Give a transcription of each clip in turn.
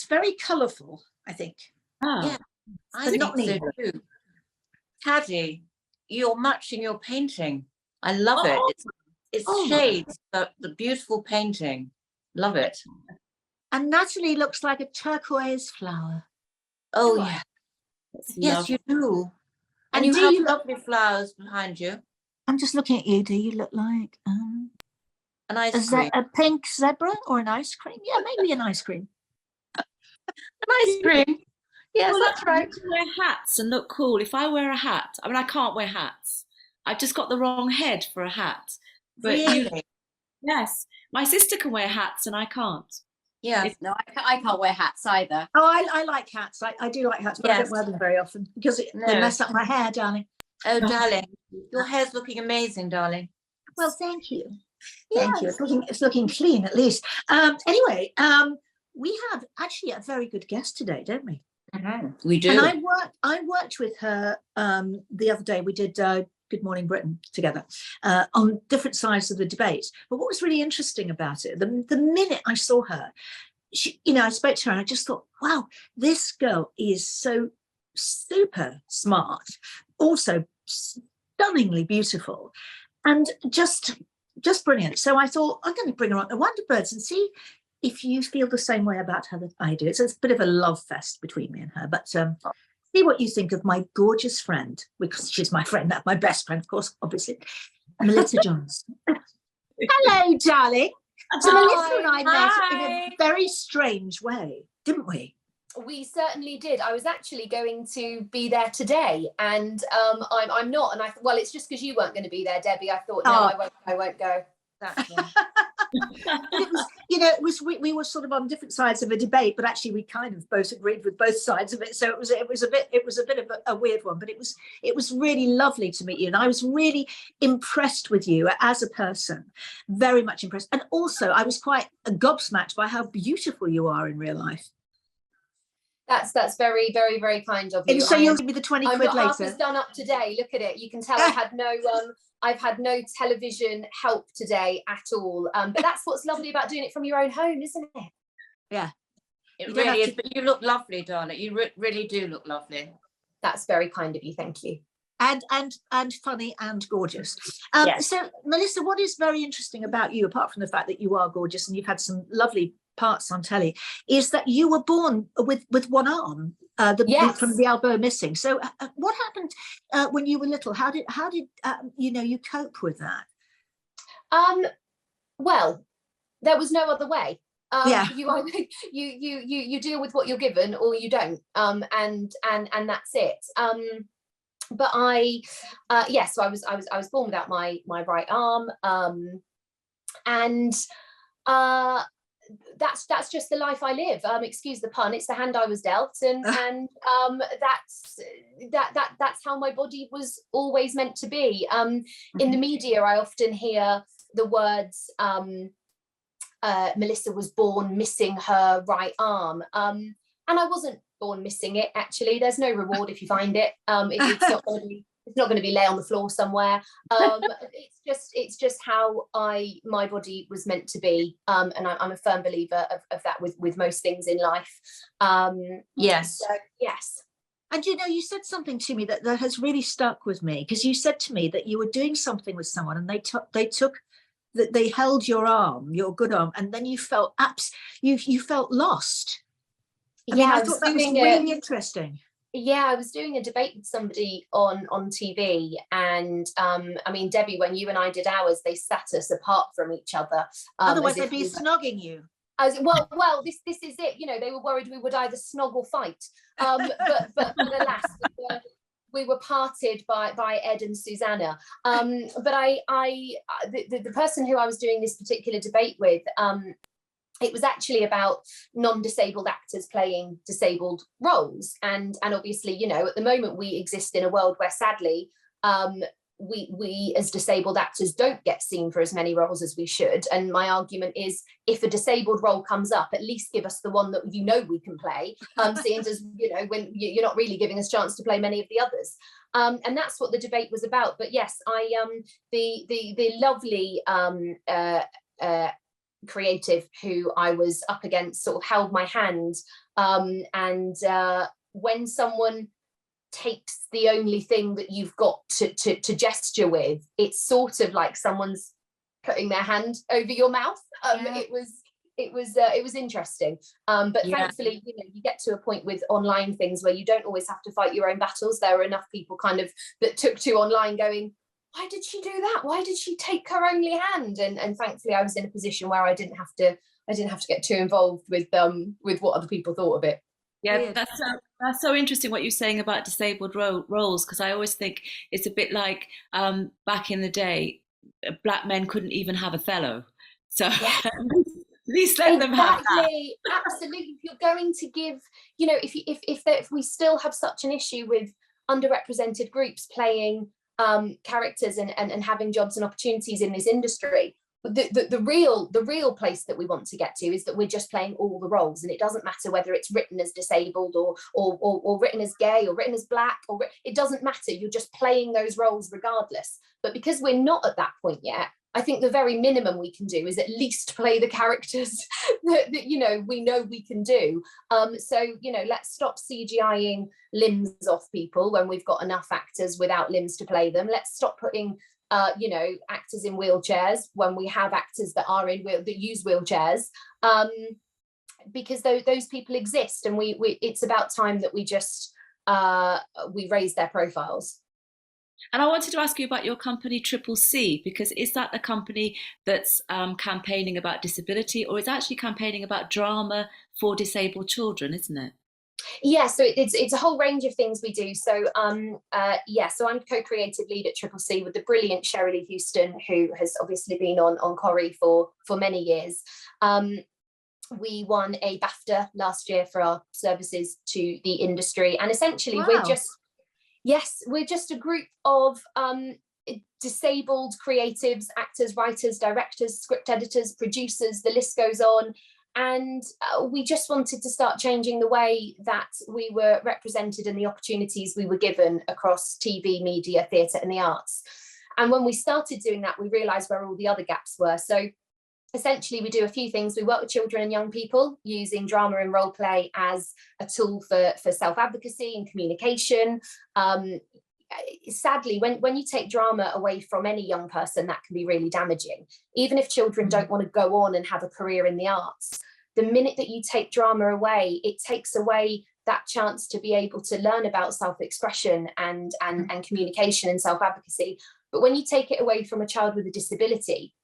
it's very colourful, I think. Yeah, I But not think so me. too. Paddy, you're matching your painting. I love it. It's shades, but the beautiful painting. Love it. And Natalie looks like a turquoise flower. Oh, yeah. Yes, you do. And you have lovely flowers behind you. I'm just looking at you. Do you look like an ice is cream? that a pink zebra or an ice cream? Yeah, maybe an ice cream. An ice cream. Yes, well, that's right. You can wear hats and look cool. If I wear a hat, I mean, I can't wear hats. I've just got the wrong head for a hat. But really? Yes, my sister can wear hats and I can't. Yeah, no, I can't wear hats either. Oh, I like hats. I do like hats, but I don't wear them very often because they mess up my hair, darling. Oh, darling, your hair's looking amazing, darling. Well, thank you. Thank you. It's looking clean at least. Anyway, we have actually a very good guest today, don't we? Mm-hmm. We do. And I worked with her the other day. We did Good Morning Britain together on different sides of the debate. But what was really interesting about it, the minute I saw her, she, I spoke to her and I just thought, wow, this girl is so super smart, also stunningly beautiful, and just brilliant. So I thought I'm going to bring her on the Wonderbirds and see if you feel the same way about her that I do. It's a bit of a love fest between me and her, but see what you think of my gorgeous friend, because she's my friend, my best friend, of course, obviously, Melissa Johns. Hello, darling. So Melissa and I met in a very strange way, didn't we? We certainly did. I was actually going to be there today, and I'm not. And well, it's just because you weren't going to be there, Debbie. I thought, no, I won't go. Exactly. It was we were sort of on different sides of a debate, but actually we kind of both agreed with both sides of it. So it was a bit of a weird one, but it was really lovely to meet you, and I was really impressed with you as a person, very much impressed, and also I was quite gobsmacked by how beautiful you are in real life. That's very, very, very kind of you. And so you'll give me the 20 quid later. I'm not half as done up today. Look at it. You can tell I've had no television help today at all. But that's what's lovely about doing it from your own home, isn't it? Yeah. It really is. But you look lovely, darling. You really do look lovely. That's very kind of you. Thank you. And funny and gorgeous. Yes. So Melissa, what is very interesting about you, apart from the fact that you are gorgeous and you've had some lovely parts on telly, is that you were born with one arm, from the elbow missing. So what happened when you were little? How did you cope with that? Well, there was no other way. You deal with what you're given or you don't, and that's it. But so I was born without my right arm, and that's just the life I live. Excuse the pun, it's the hand I was dealt, and that's how my body was always meant to be. In the media I often hear the words Melissa was born missing her right arm, and I wasn't born missing it. Actually, there's no reward if you find it. It's not going to be lay on the floor somewhere. It's just how my body was meant to be, and I'm a firm believer of that with most things in life. Yes. So, yes. And you said something to me that has really stuck with me, because you said to me that you were doing something with someone and they held your arm, your good arm, and then you felt you felt lost. I thought that was really interesting. Yeah, I was doing a debate with somebody on TV, and Debbie, when you and I did ours, they sat us apart from each other. Otherwise, they'd be snogging you. Well, this is it. They were worried we would either snog or fight. But alas, we were parted by Ed and Susanna. But the person who I was doing this particular debate with, it was actually about non-disabled actors playing disabled roles, and obviously, at the moment we exist in a world where sadly we as disabled actors don't get seen for as many roles as we should. And my argument is, if a disabled role comes up, at least give us the one that we can play, seeing as when you're not really giving us a chance to play many of the others. And that's what the debate was about. But yes, the lovely creative who I was up against sort of held my hand And when someone takes the only thing that you've got to gesture with, it's sort of like someone's putting their hand over your mouth. It was interesting, but thankfully, you know, you get to a point with online things where you don't always have to fight your own battles. There were enough people kind of that took to online going, why did she do that? Why did she take her only hand? And thankfully I was in a position where I didn't have to get too involved with what other people thought of it. Yeah, that's so interesting what you're saying about disabled roles, because I always think it's a bit like back in the day, black men couldn't even have Othello. So at least let them have that. Absolutely. If you're going to give, you know, if we still have such an issue with underrepresented groups playing characters and having jobs and opportunities in this industry, the real place that we want to get to is that we're just playing all the roles, and it doesn't matter whether it's written as disabled or written as gay or written as black, or it doesn't matter. You're just playing those roles regardless. But because we're not at that point yet, I think the very minimum we can do is at least play the characters that you know we can do. So you know, let's stop CGIing limbs off people when we've got enough actors without limbs to play them. Let's stop putting you know, actors in wheelchairs when we have actors that are that use wheelchairs, because those people exist, and we it's about time that we just we raise their profiles. And I wanted to ask you about your company Triple C, because is that a company that's campaigning about disability, or is actually campaigning about drama for disabled children, isn't it? Yeah, so it's a whole range of things we do. So so I'm co-creative lead at Triple C with the brilliant Shirley Houston, who has obviously been on Corrie for many years. We won a BAFTA last year for our services to the industry, and essentially we're just a group of disabled creatives, actors, writers, directors, script editors, producers, the list goes on. And we just wanted to start changing the way that we were represented and the opportunities we were given across TV, media, theatre and the arts. And when we started doing that, we realised where all the other gaps were. So essentially we do a few things. We work with children and young people using drama and role play as a tool for self-advocacy and communication. Sadly, when you take drama away from any young person, that can be really damaging. Even if children don't want to go on and have a career in the arts, the minute that you take drama away, it takes away that chance to be able to learn about self-expression and communication and self-advocacy. But when you take it away from a child with a disability,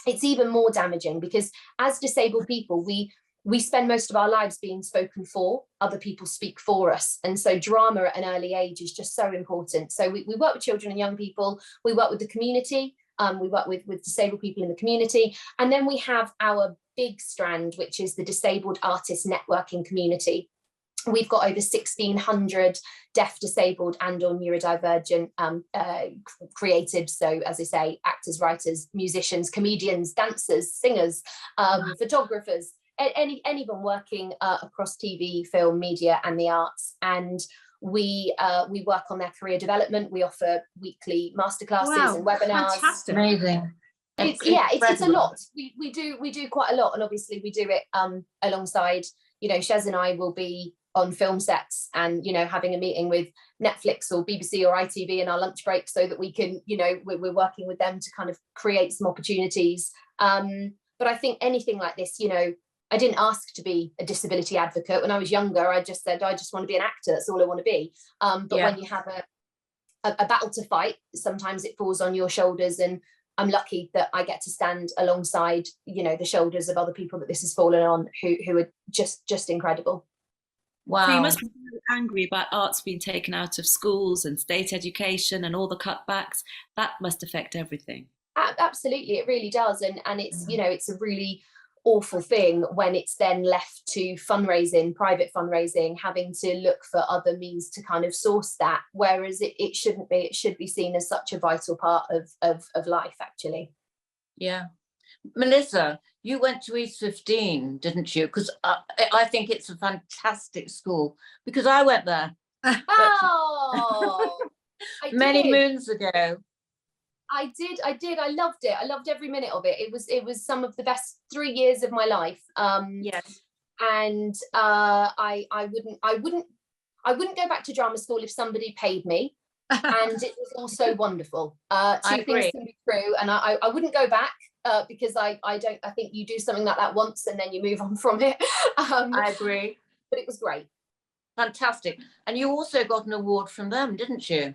it's even more damaging, because as disabled people, we spend most of our lives being spoken for. Other people speak for us. And so drama at an early age is just so important. So we work with children and young people. We work with the community. We work with disabled people in the community. And then we have our big strand, which is the disabled artist networking community. We've got over 1,600 deaf, disabled and or neurodivergent creatives. So as I say, actors, writers, musicians, comedians, dancers, singers, photographers, anyone working across TV, film, media and the arts. And we work on their career development. We offer weekly masterclasses and webinars. Fantastic. Amazing. It's a lot. We do quite a lot, and obviously we do it alongside, you know, Shez and I will be on film sets and, you know, having a meeting with Netflix or BBC or ITV in our lunch break, so that we can, you know, we're working with them to kind of create some opportunities. But I think anything like this, you know, I didn't ask to be a disability advocate. When I was younger, I just said, I just want to be an actor. That's all I want to be. But when you have a battle to fight, sometimes it falls on your shoulders. And I'm lucky that I get to stand alongside, you know, the shoulders of other people that this has fallen on, who are just incredible. Wow. So you must be very angry about arts being taken out of schools and state education and all the cutbacks. That must affect everything. Absolutely, it really does. And it's, you know, it's a really awful thing when it's then left to fundraising, private fundraising, having to look for other means to kind of source that, whereas it shouldn't be. It should be seen as such a vital part of life, actually. Yeah. Melissa, you went to East 15, didn't you? Because I think it's a fantastic school, because I went there. Oh, many moons ago. I did. I loved it. I loved every minute of it. It was some of the best 3 years of my life. Yes. and I wouldn't go back to drama school if somebody paid me. And it was also wonderful. Two things can be true, and I wouldn't go back because I think you do something like that once and then you move on from it. I agree. But it was great. Fantastic. And you also got an award from them, didn't you?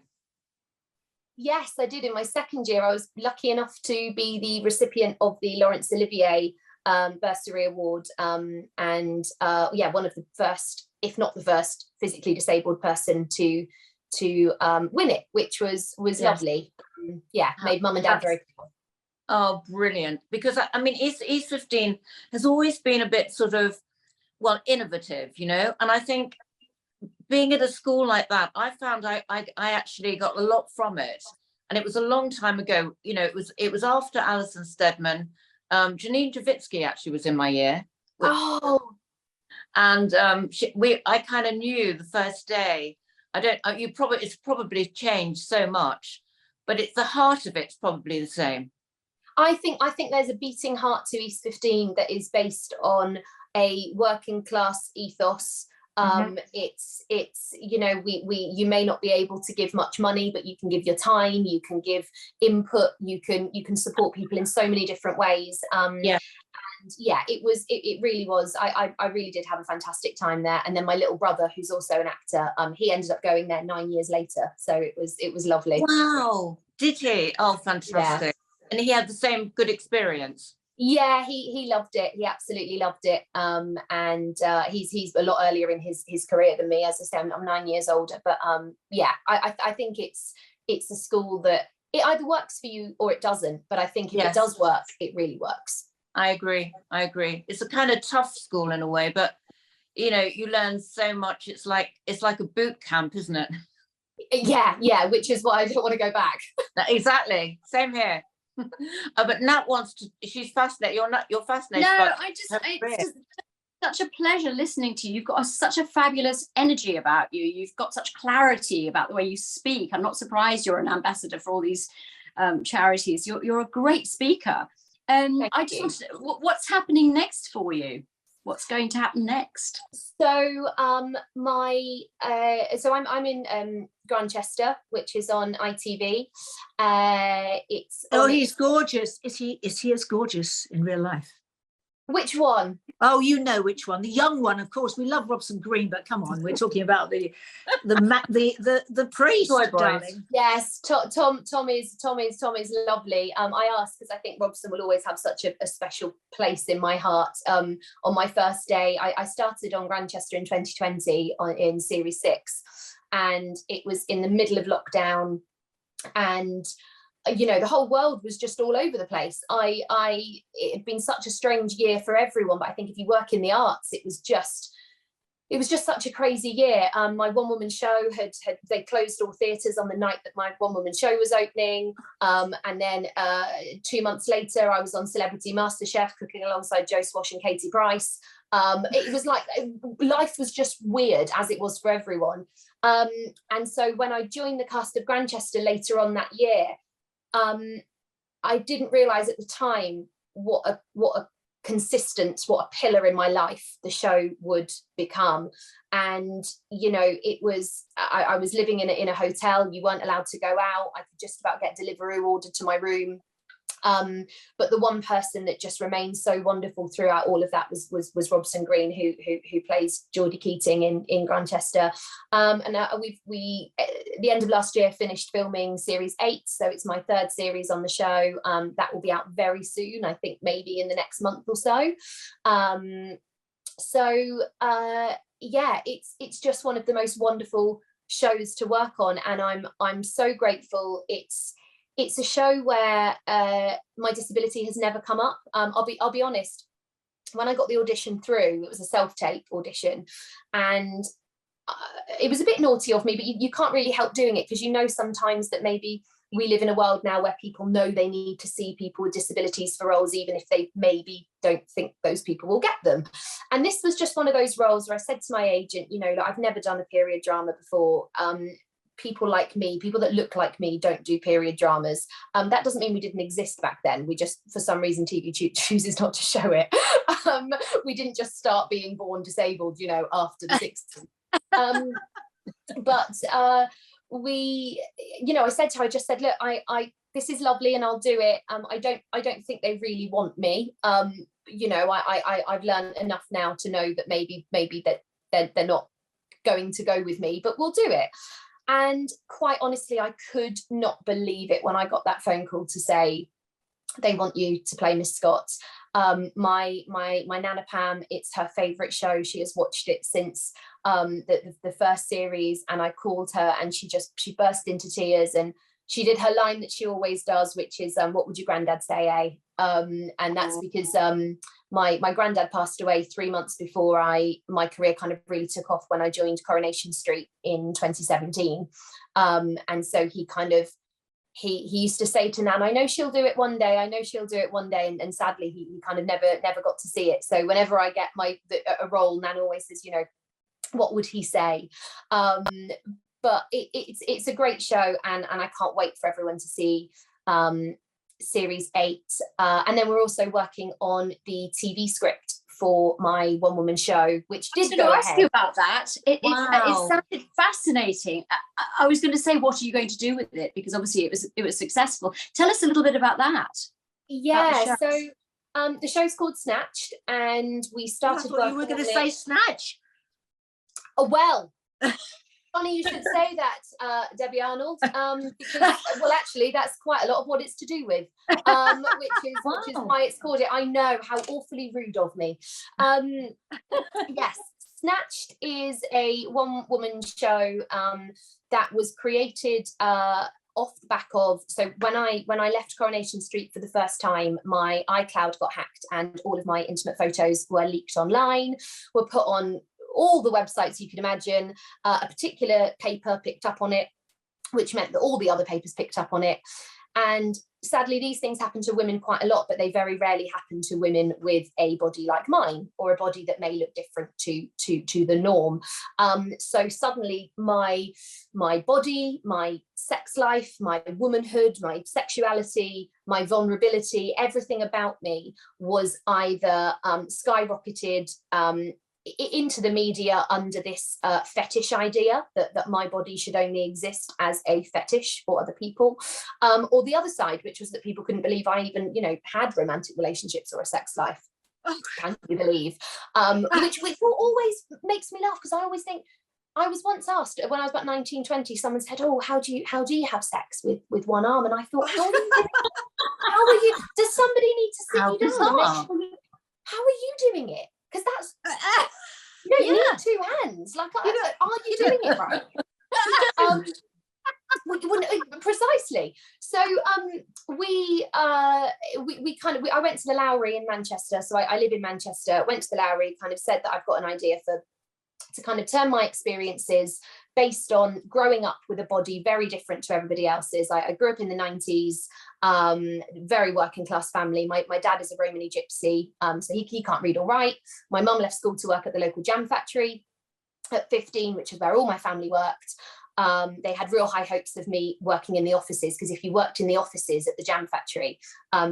Yes, I did. In my second year, I was lucky enough to be the recipient of the Laurence Olivier Bursary Award, and one of the first, if not the first, physically disabled person to win it, which was lovely. Made mum and dad very proud. Oh, brilliant. Because I mean, East 15 has always been a bit sort of, well, innovative, you know, and I think being at a school like that, I found I actually got a lot from it. And it was a long time ago, you know, it was after Alison Steadman. Janine Javitsky actually was in my year. And I kind of knew the first day. It's probably changed so much, but it's the heart of it's probably the same. I think there's a beating heart to East 15 that is based on a working class ethos. It's you know, you may not be able to give much money, but you can give your time, you can give input, you can support people in so many different ways. It really was. I really did have a fantastic time there. And then my little brother, who's also an actor, he ended up going there 9 years later, so it was lovely. Wow, did he? Oh, fantastic. Yeah. And he had the same good experience. Yeah, he loved it. He absolutely loved it. And he's a lot earlier in his career than me. As I say, I'm 9 years older. But I think it's a school that it either works for you or it doesn't. But I think if it does work, it really works. I agree. It's a kind of tough school in a way, but you know, you learn so much. It's like a boot camp, isn't it? Yeah, which is why I don't want to go back. Exactly. Same here. But Nat wants to. She's fascinated. You're fascinated. No, it's just such a pleasure listening to you. You've got such a fabulous energy about you. You've got such clarity about the way you speak. I'm not surprised you're an ambassador for all these charities. You're a great speaker. I just want to know, what's happening next for you? What's going to happen next? So I'm in Grantchester, which is on ITV. He's gorgeous. Is he as gorgeous in real life? Which one? Oh, you know which one. The young one, of course. We love Robson Green, but come on, we're talking about the priest, darling. Yes, Tom is lovely. I asked because I think Robson will always have such a special place in my heart. On my first day, I started on Grantchester in 2020 in Series 6, and it was in the middle of lockdown, and you know, the whole world was just all over the place. It had been such a strange year for everyone, but I think if you work in the arts, it was just such a crazy year. My one-woman show they closed all theatres on the night that my one-woman show was opening, and then 2 months later I was on Celebrity MasterChef cooking alongside Joe Swash and Katie Price. It was like life was just weird, as it was for everyone. And so when I joined the cast of Grantchester later on that year, I didn't realize at the time what a pillar in my life the show would become. And you know, it was I was living in a hotel. You weren't allowed to go out. I could just about get Deliveroo ordered to my room. But the one person that just remained so wonderful throughout all of that was Robson Green, who plays Geordie Keating in Grantchester. And we at the end of last year finished filming Series 8, so it's my third series on the show. That will be out very soon, I think maybe in the next month or so. It's just one of the most wonderful shows to work on, and I'm so grateful. It's a show where my disability has never come up. I'll be honest. When I got the audition through, it was a self-tape audition, and it was a bit naughty of me, but you can't really help doing it, because you know sometimes that maybe we live in a world now where people know they need to see people with disabilities for roles, even if they maybe don't think those people will get them. And this was just one of those roles where I said to my agent, you know, I've never done a period drama before. People like me, people that look like me, don't do period dramas. That doesn't mean we didn't exist back then. We just, for some reason, TV chooses not to show it. We didn't just start being born disabled, you know, after the 60s. But we, you know, I said to her, I just said, look, I this is lovely and I'll do it. I don't think they really want me. You know, I've learned enough now to know that maybe that they're not going to go with me, but we'll do it. And quite honestly, I could not believe it when I got that phone call to say they want you to play Miss Scott. My Nana Pam, it's her favourite show. She has watched it since the first series, and I called her and she burst into tears, and she did her line that she always does, which is what would your granddad say, eh? And that's because my granddad passed away 3 months before my career kind of really took off, when I joined Coronation Street in 2017. And so he kind of he used to say to Nan, I know she'll do it one day, I know she'll do it one day, and sadly he kind of never got to see it. So whenever I get a role, Nan always says, you know, what would he say? But it's a great show, and I can't wait for everyone to see series 8. And then we're also working on the TV script for my one-woman show, which did go ahead. I was going to ask you about that. It sounded fascinating. I was going to say, what are you going to do with it? Because obviously it was successful. Tell us a little bit about that. Yeah, so the show's called Snatched, and we started working on it. You were going to say Snatch. Oh, well, funny you should say that, Debbie Arnold, because, well, actually, that's quite a lot of what it's to do with, which is why it's called it. I know, how awfully rude of me. Yes, Snatched is a one-woman show that was created off the back of, so when I left Coronation Street for the first time, my iCloud got hacked and all of my intimate photos were leaked online, were put on all the websites you could imagine. A particular paper picked up on it, which meant that all the other papers picked up on it. And sadly, these things happen to women quite a lot, but they very rarely happen to women with a body like mine, or a body that may look different to the norm. So suddenly my body, my sex life, my womanhood, my sexuality, my vulnerability, everything about me was either skyrocketed into the media under this fetish idea that my body should only exist as a fetish for other people, or the other side, which was that people couldn't believe I even, you know, had romantic relationships or a sex life. Can you believe? Which always makes me laugh, because I always think, I was once asked when I was about 19, 20, someone said, oh, how do you have sex with one arm? And I thought, how are you, does somebody need to sit you down and make sure how are you doing it? Because that's, you don't need two hands. Like, are you doing it right? Precisely. So I went to the Lowry in Manchester. So I live in Manchester. Went to the Lowry, kind of said that I've got an idea to kind of turn my experiences based on growing up with a body very different to everybody else's. I grew up in the 90s, very working class family. My dad is a Romany gypsy, so he can't read or write. My mum left school to work at the local jam factory at 15, which is where all my family worked. They had real high hopes of me working in the offices, because if you worked in the offices at the jam factory,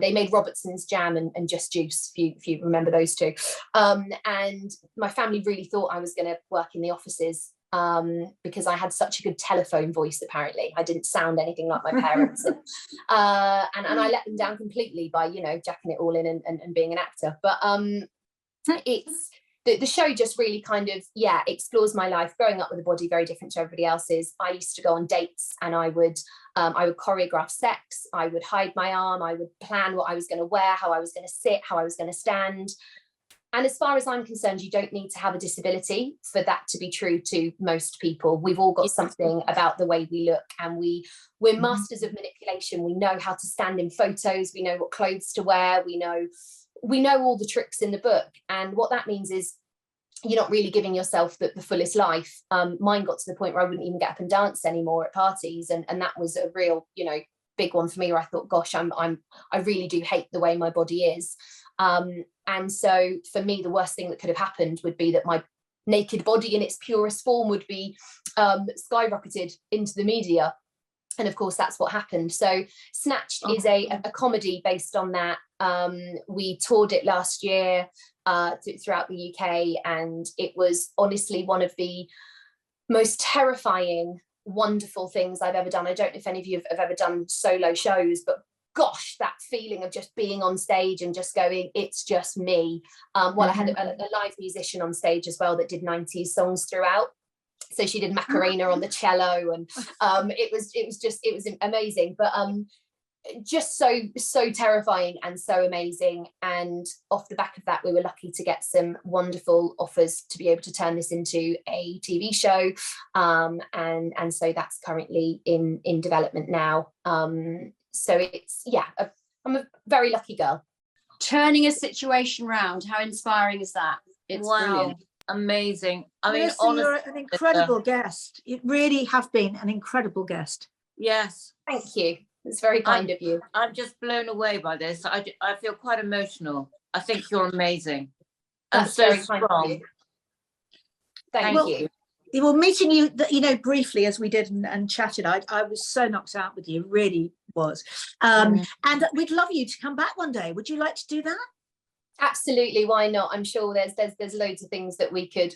they made Robertson's jam and Just Juice, if you remember those two. And my family really thought I was going to work in the offices, because I had such a good telephone voice. Apparently I didn't sound anything like my parents, and I let them down completely by, you know, jacking it all in and being an actor. But it's the show just really kind of explores my life growing up with a body very different to everybody else's. I used to go on dates, and I would choreograph sex, I would hide my arm, I would plan what I was going to wear, how I was going to sit, how I was going to stand. And as far as I'm concerned, you don't need to have a disability for that to be true to most people. We've all got something about the way we look, and we're masters of manipulation. We know how to stand in photos. We know what clothes to wear. We know all the tricks in the book. And what that means is you're not really giving yourself the fullest life. Mine got to the point where I wouldn't even get up and dance anymore at parties. And that was a real, you know, big one for me, where I thought, gosh, I really do hate the way my body is. And so for me, the worst thing that could have happened would be that my naked body in its purest form would be skyrocketed into the media. of course that's what happened. So Snatched is a comedy based on that. We toured it last year throughout the UK, and it was honestly one of the most terrifying, wonderful things I've ever done. I don't know if any of you have ever done solo shows, but gosh, that feeling of just being on stage and just going, it's just me. I had a live musician on stage as well that did 90s songs throughout. So she did Macarena on the cello, and it was amazing. But just so terrifying and so amazing. And off the back of that, we were lucky to get some wonderful offers to be able to turn this into a TV show, and so that's currently in development now. So it's I'm a very lucky girl. Turning a situation round, how inspiring is that? It's brilliant. Amazing. I mean, Melissa, honestly, you're an incredible guest. You really have been an incredible guest. yes. Thank you. It's very kind of you. I'm just blown away by this. I feel quite emotional. I think you're amazing. That's so very kind of strong. you. Thank you. Well, meeting you, briefly as we did and chatted, I was so knocked out with you, really was. And we'd love you to come back one day. Would you like to do that? Absolutely, why not? I'm sure there's loads of things that we could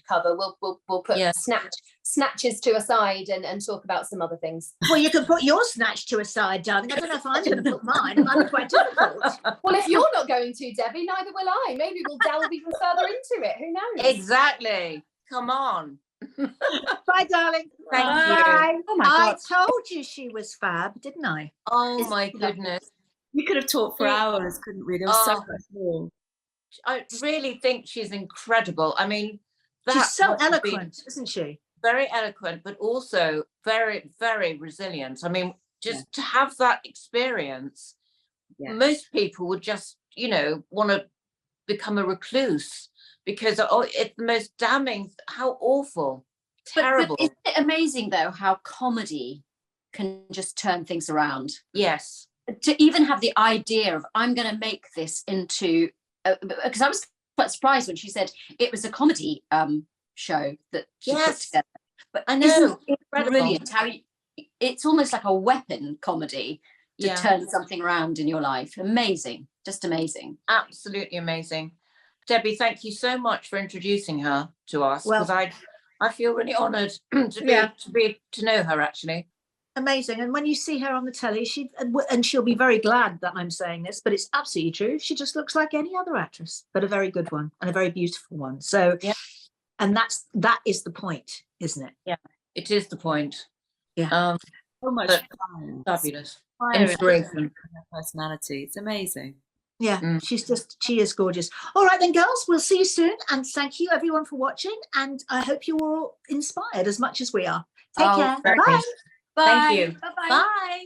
cover. We'll put snatches to a side and talk about some other things. Well, you can put your snatch to a side, darling. I don't know if I'm going to put mine. It might be quite difficult. Well, if you're not going to, Debbie, neither will I. Maybe we'll delve even further into it. Who knows? Exactly. Come on. Bye, darling. Thank Bye. you. Oh my I God. told you she was fab, didn't I? Oh my goodness. We could have talked for hours, couldn't we? There was so much more. I really think she's incredible. I mean, She's so must have been eloquent, isn't she? very eloquent, but also very, very resilient. I mean, just to have that experience, most people would just, want to become a recluse because it's the most damning, how awful, terrible. But isn't it amazing though how comedy can just turn things around? Yes. To even have the idea of I'm going to make this into, because I was quite surprised when she said it was a comedy show that she put together. But I know, isn't it incredible. brilliant how it's almost like a weapon comedy to turn something around in your life. Amazing, just amazing. Absolutely amazing. Debbie, thank you so much for introducing her to us, because I feel really honoured to know her, actually. Amazing. And when you see her on the telly, she'll be very glad that I'm saying this, but it's absolutely true. She just looks like any other actress, but a very good one and a very beautiful one. So, and that is the point, isn't it? Yeah, it is the point. Yeah. So much fun. Fabulous. Fire Inspiration. in her personality. It's amazing. Yeah, she is gorgeous. All right then, girls, we'll see you soon. And thank you everyone for watching. And I hope you're all inspired as much as we are. Take care. Bye. Thank you. Bye-bye. Bye.